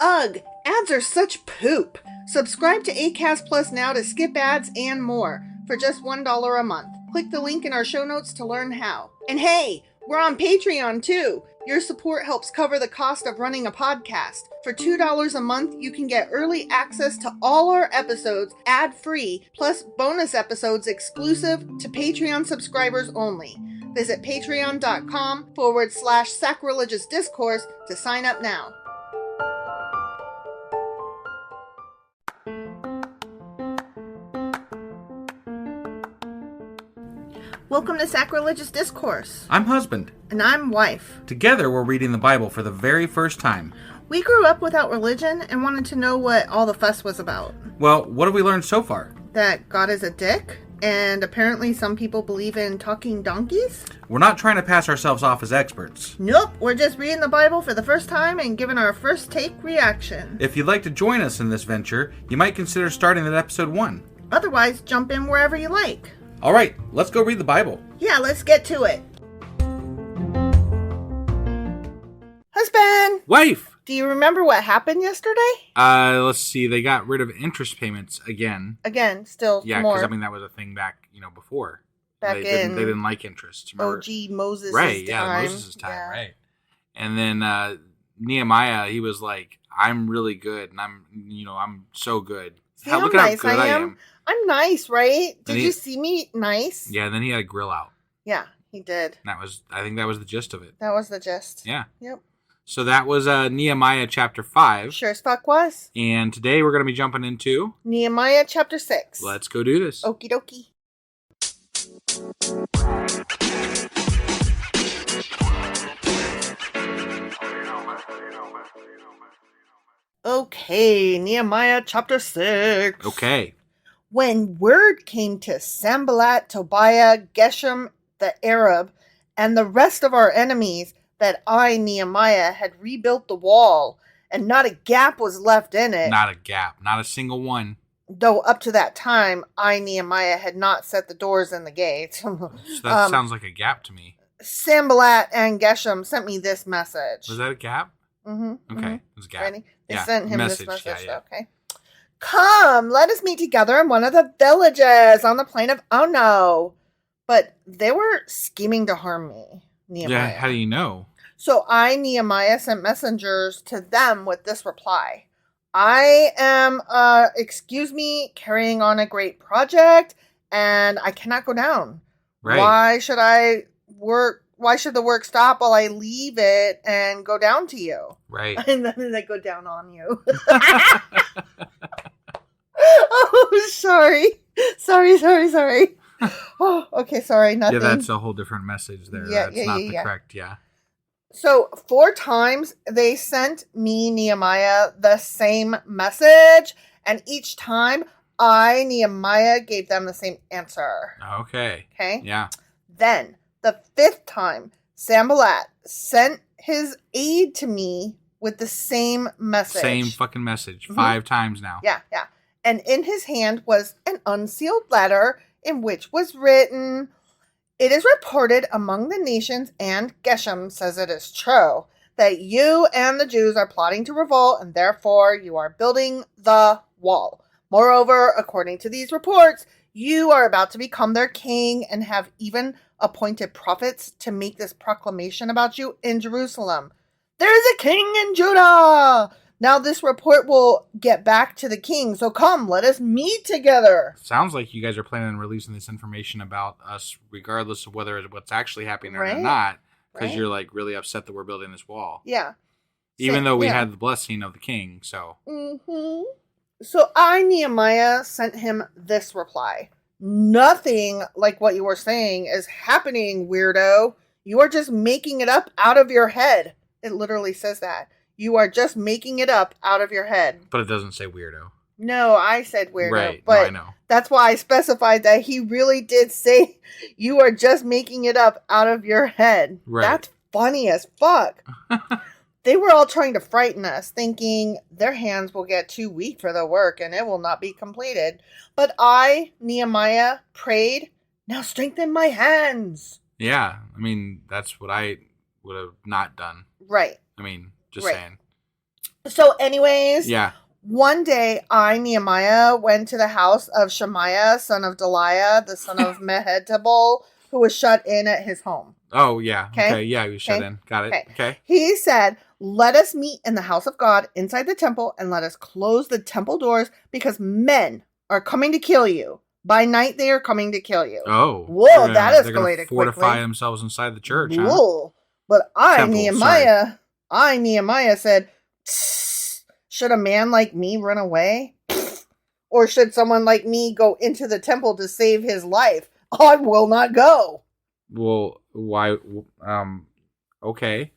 Ugh, ads are such poop. Subscribe to Acast Plus now to skip ads and more for just $1 a month. Click the link in our show notes to learn how. And hey, we're on Patreon too. Your support helps cover the cost of running a podcast. For $2 a month, you can get early access to all our episodes ad-free, plus bonus episodes exclusive to Patreon subscribers only. Visit patreon.com/sacrilegious discourse to sign up now. Welcome to Sacrilegious Discourse. I'm husband. And I'm wife. Together, we're reading the Bible for the very first time. We grew up without religion and wanted to know what all the fuss was about. Well, what have we learned so far? That God is a dick, and apparently some people believe in talking donkeys? We're not trying to pass ourselves off as experts. Nope, we're just reading the Bible for the first time and giving our first take reaction. If you'd like to join us in this venture, you might consider starting at episode 1. Otherwise, jump in wherever you like. All right, let's go read the Bible. Yeah, let's get to it. Husband! Wife! Do you remember what happened yesterday? Let's see. They got rid of interest payments again. Again, still Yeah, more. because I mean that was a thing back, before. Back they in didn't like interest. Remember? OG Moses' right? time. Yeah, Moses' time. Yeah. Right. And then Nehemiah, he was like, "I'm really good, and I'm so good. See how Look nice how good I am." I'm nice, right? Did he- you see me nice? Yeah. And then he had a grill out. Yeah, he did. I think that was the gist of it. That was the gist. Yeah. Yep. So that was Nehemiah chapter 5. Sure as fuck was. And today we're going to be jumping into Nehemiah chapter 6. Let's go do this. Okie dokie. Okay, Nehemiah chapter 6. Okay. When word came to Sanballat, Tobiah, Geshem the Arab, and the rest of our enemies that I, Nehemiah, had rebuilt the wall, and not a gap was left in it. Not a gap. Not a single one. Though up to that time, I, Nehemiah, had not set the doors and the gates. So that sounds like a gap to me. Sanballat and Geshem sent me this message. Was that a gap? Mm-hmm. Okay. Mm-hmm. It was a gap. Ready? They Yeah. sent him Message. this message. Yeah. Okay. Come, let us meet together in one of the villages on the plain of Ono. But they were scheming to harm me, Nehemiah. Yeah, how do you know? So I, Nehemiah, sent messengers to them with this reply. I am, excuse me, carrying on a great project, and I cannot go down. Right. Why should the work stop while I leave it and go down to you? Right. And then they go down on you. Oh, sorry. Sorry. Oh, okay, sorry, nothing. Yeah, that's a whole different message there. That's not the correct, So 4 times they sent me, Nehemiah, the same message, and each time I, Nehemiah, gave them the same answer. Okay. Okay? Yeah. Then, the 5th time, Sanballat sent his aide to me with the same message. Same fucking message. 5 times now. Yeah. And in his hand was an unsealed letter in which was written, "It is reported among the nations, and Geshem says it is true, that you and the Jews are plotting to revolt, and therefore you are building the wall. Moreover, according to these reports, you are about to become their king and have even appointed prophets to make this proclamation about you in Jerusalem. There is a king in Judah! Now this report will get back to the king, so come, let us meet together." Sounds like you guys are planning on releasing this information about us, regardless of whether what's actually happening or not, because you're like really upset that we're building this wall. Yeah. Even though we had the blessing of the king, so. Mm-hmm. So I, Nehemiah, sent him this reply. "Nothing like what you were saying is happening, weirdo. You are just making it up out of your head." It literally says that. You are just making it up out of your head. But it doesn't say weirdo. No, I said weirdo. Right, but I know. That's why I specified that he really did say you are just making it up out of your head. Right. That's funny as fuck. They were all trying to frighten us, thinking their hands will get too weak for the work and it will not be completed. But I, Nehemiah, prayed, "Now strengthen my hands." Yeah, I mean, that's what I would have not done. Right. I mean, just Right. saying. So anyways, Yeah. one day I, Nehemiah, went to the house of Shemaiah, son of Deliah, the son of Mehetabel, who was shut in at his home. Oh, yeah. Okay. Okay. Yeah, he was shut in. Got it. Okay. He said, let us meet in the house of God inside the temple and let us close the temple doors because men are coming to kill you. By night, they are coming to kill you. Oh. Whoa, that escalated quickly. Fortify themselves inside the church, Whoa. huh? But Temple, Nehemiah said, should a man like me run away? Or should someone like me go into the temple to save his life? I will not go. Well, why? Okay.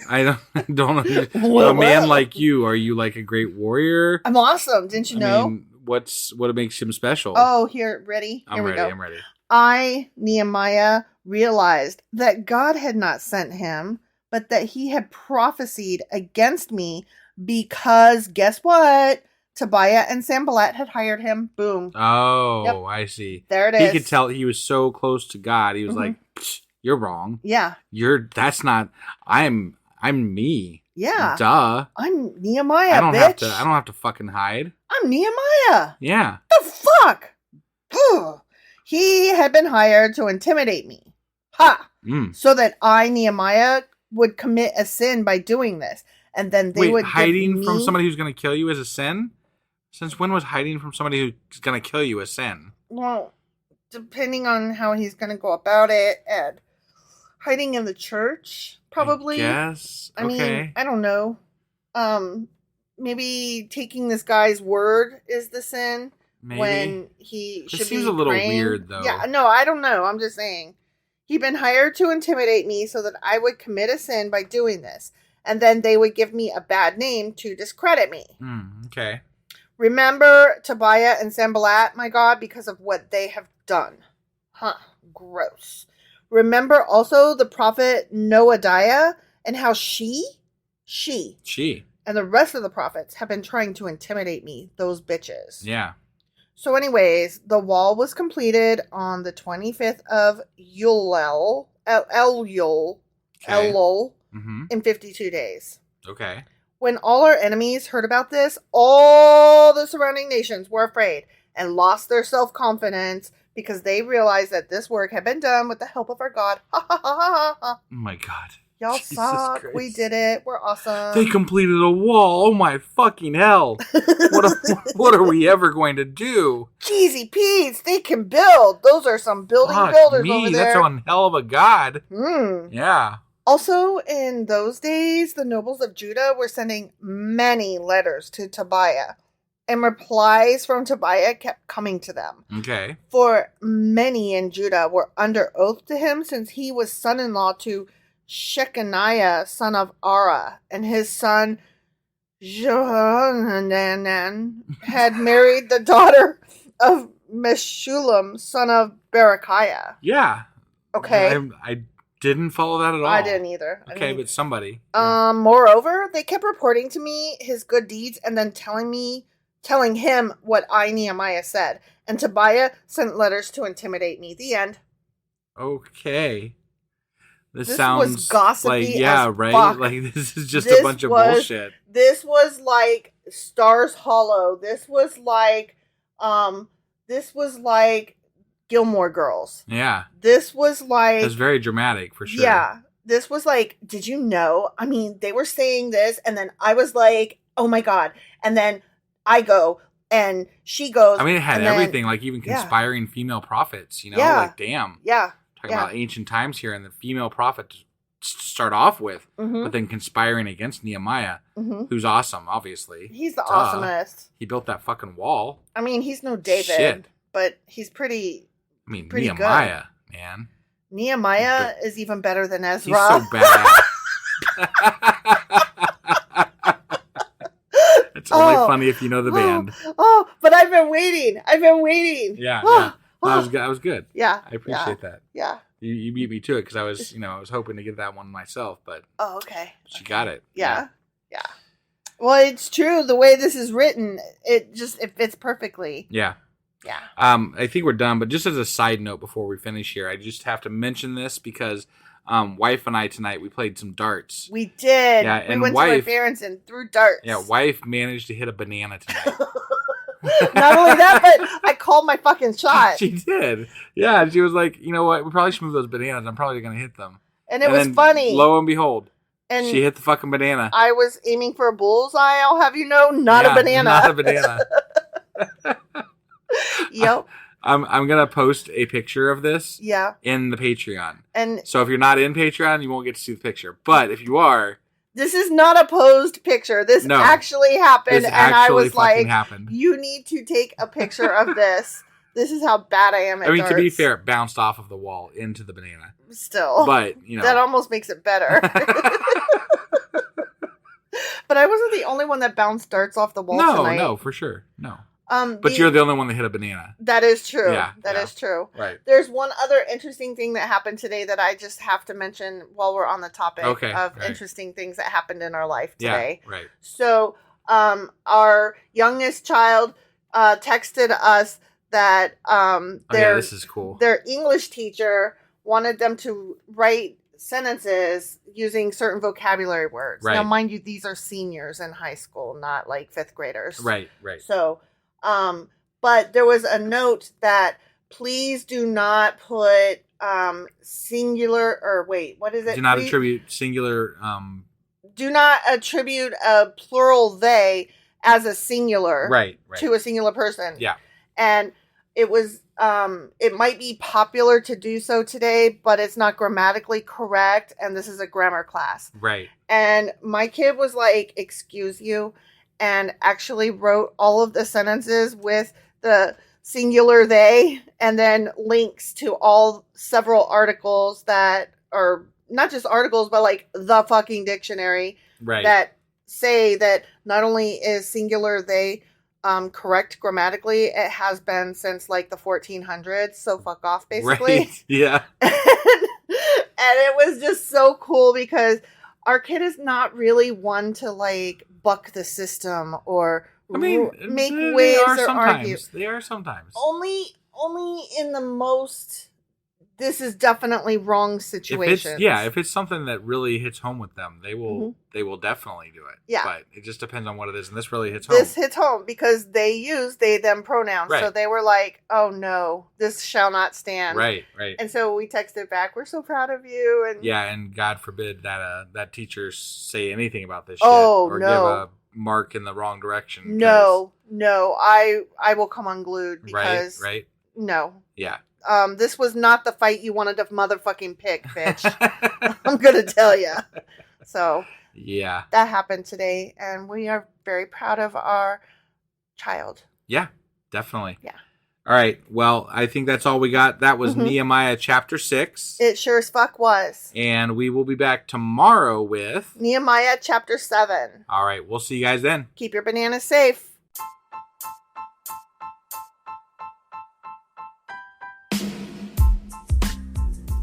I don't know. A man like you, are you like a great warrior? I'm awesome. Didn't you know? I mean, what makes him special? Oh, here, ready? Here we go. I'm ready. I, Nehemiah, realized that God had not sent him, but that he had prophesied against me because, guess what? Tobiah and Sanballat had hired him. Boom. Oh, yep. I see. There it is. He could tell he was so close to God. He was like, you're wrong. Yeah. That's not, I'm me. Yeah. Duh. I'm Nehemiah, I don't bitch. have to fucking hide. I'm Nehemiah. Yeah. The fuck? He had been hired to intimidate me. Ha! So that I, Nehemiah, would commit a sin by doing this. And then they would hiding from somebody who's going to kill you is a sin? Since when was hiding from somebody who's going to kill you a sin? Well, depending on how he's going to go about it, and hiding in the church, probably. Yes. I mean, I don't know. Maybe taking this guy's word is the sin. Maybe. When he should be seems a little weird, though. Yeah, no, I don't know. I'm just saying. He'd been hired to intimidate me so that I would commit a sin by doing this. And then they would give me a bad name to discredit me. Okay. Remember Tobiah and Sanballat, my God, because of what they have done. Gross. Remember also the prophet Noadiah and how she, and the rest of the prophets have been trying to intimidate me, those bitches. Yeah. So anyways, the wall was completed on the 25th of Elul, in 52 days. Okay. When all our enemies heard about this, all the surrounding nations were afraid and lost their self-confidence because they realized that this work had been done with the help of our God. Ha ha ha ha ha. Oh my God. Y'all Jesus suck. Christ. We did it. We're awesome. They completed a wall. Oh my fucking hell. What are we ever going to do? Cheesy Pete's. They can build. Those are some building builders over there. That's one hell of a god. Yeah. Also, in those days, the nobles of Judah were sending many letters to Tobiah, and replies from Tobiah kept coming to them. Okay. For many in Judah were under oath to him, since he was son-in-law to Shechaniah, son of Ara, and his son Johanan had married the daughter of Meshullam, son of Berechiah. Yeah. Okay. I didn't follow that at all. I didn't either. Okay, but somebody. Moreover, they kept reporting to me his good deeds and then telling him what I, Nehemiah, said. And Tobiah sent letters to intimidate me. The end. Okay. This sounds was gossipy as right? Fuck. Like, this is just a bunch of bullshit. This was like Stars Hollow. This was like Gilmore Girls. Yeah. This was like... It was very dramatic, for sure. Yeah. This was like, did you know? I mean, they were saying this, and then I was like, oh my God. And then I go, and she goes... I mean, it had everything, like even conspiring female prophets, you know? Yeah. Like, damn. Yeah. Talking about ancient times here, and the female prophet to start off with, but then conspiring against Nehemiah, who's awesome, obviously. He's the awesomest. He built that fucking wall. I mean, he's no David, but he's pretty... I mean, Nehemiah, man. Nehemiah is even better than Ezra. He's so badass. It's only funny if you know the band. But I've been waiting. Yeah, yeah. That was good. Yeah. I appreciate that. Yeah. You beat me to it because I was hoping to get that one myself, but okay. She got it. Yeah. Well, it's true. The way this is written, it fits perfectly. Yeah. Yeah. I think we're done, but just as a side note before we finish here, I just have to mention this because wife and I tonight, we played some darts. We did. Yeah, we and went to my parents and threw darts. Yeah, wife managed to hit a banana tonight. Not only that, but I called my fucking shot. She did. Yeah, she was like, you know what? We probably should move those bananas. I'm probably going to hit them. And it was funny. Lo and behold, and she hit the fucking banana. I was aiming for a bullseye, I'll have you know, not a banana. Not a banana. Yep. I'm going to post a picture of this in the Patreon. And so if you're not in Patreon, you won't get to see the picture. But if you are... This is not a posed picture. This actually happened. I was like, you need to take a picture of this. This is how bad I am at darts. To be fair, it bounced off of the wall into the banana. Still. But, that almost makes it better. But I wasn't the only one that bounced darts off the wall tonight. No, for sure. No. But you're the only one that hit a banana. That is true. That is true. Right. There's one other interesting thing that happened today that I just have to mention while we're on the topic of interesting things that happened in our life today. Yeah, right. So, our youngest child texted us that this is cool. Their English teacher wanted them to write sentences using certain vocabulary words. Right. Now, mind you, these are seniors in high school, not like fifth graders. Right. So, but there was a note that please do not put singular, or wait, what is it? Do not attribute singular. Do not attribute a plural they as a singular to a singular person. Yeah. And it was, it might be popular to do so today, but it's not grammatically correct. And this is a grammar class. Right. And my kid was like, excuse you, and actually wrote all of the sentences with the singular they, and then links to several articles that are not just articles, but like the fucking dictionary that say that not only is singular they correct grammatically, it has been since like the 1400s. So fuck off, basically. Right. Yeah. And it was just so cool because our kid is not really one to like buck the system or make waves or argue. They are sometimes. Only in the most. This is definitely wrong situations. If it's something that really hits home with them, they will definitely do it. Yeah. But it just depends on what it is, and this really hits home. This hits home because they use they them pronouns. Right. So they were like, "Oh no, this shall not stand." Right. And so we texted back, "We're so proud of you." And and God forbid that teacher say anything about this shit give a mark in the wrong direction. No, I will come unglued because no. Yeah. This was not the fight you wanted to motherfucking pick, bitch. I'm gonna tell you. So yeah, that happened today, and we are very proud of our child. Yeah, definitely. Yeah. All right. Well, I think that's all we got. That was Nehemiah chapter 6. It sure as fuck was. And we will be back tomorrow with Nehemiah chapter 7. All right. We'll see you guys then. Keep your bananas safe.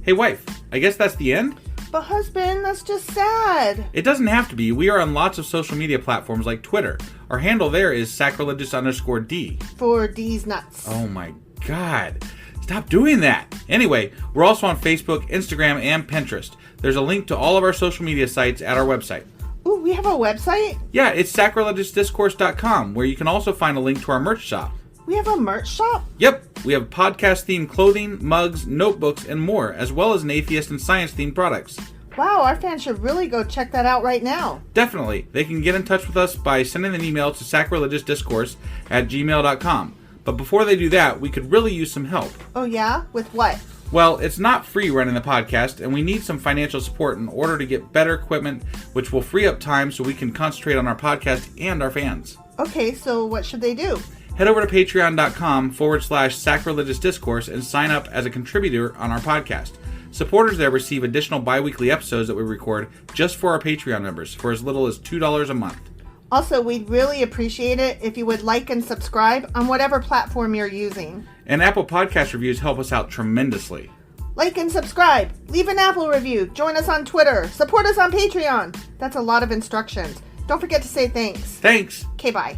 Hey, wife, I guess that's the end? But husband, that's just sad. It doesn't have to be. We are on lots of social media platforms like Twitter. Our handle there is sacrilegious_D. For D's nuts. Oh my God. Stop doing that. Anyway, we're also on Facebook, Instagram, and Pinterest. There's a link to all of our social media sites at our website. Ooh, we have a website? Yeah, it's sacrilegiousdiscourse.com, where you can also find a link to our merch shop. We have a merch shop? Yep. We have podcast-themed clothing, mugs, notebooks, and more, as well as an atheist and science-themed products. Wow, our fans should really go check that out right now. Definitely. They can get in touch with us by sending an email to sacrilegiousdiscourse@gmail.com. But before they do that, we could really use some help. Oh yeah? With what? Well, it's not free running the podcast, and we need some financial support in order to get better equipment, which will free up time so we can concentrate on our podcast and our fans. Okay, so what should they do? Head over to patreon.com/sacrilegiousdiscourse and sign up as a contributor on our podcast. Supporters there receive additional bi-weekly episodes that we record just for our Patreon members for as little as $2 a month. Also, we'd really appreciate it if you would like and subscribe on whatever platform you're using. And Apple Podcast reviews help us out tremendously. Like and subscribe. Leave an Apple review. Join us on Twitter. Support us on Patreon. That's a lot of instructions. Don't forget to say thanks. Thanks. Okay, bye.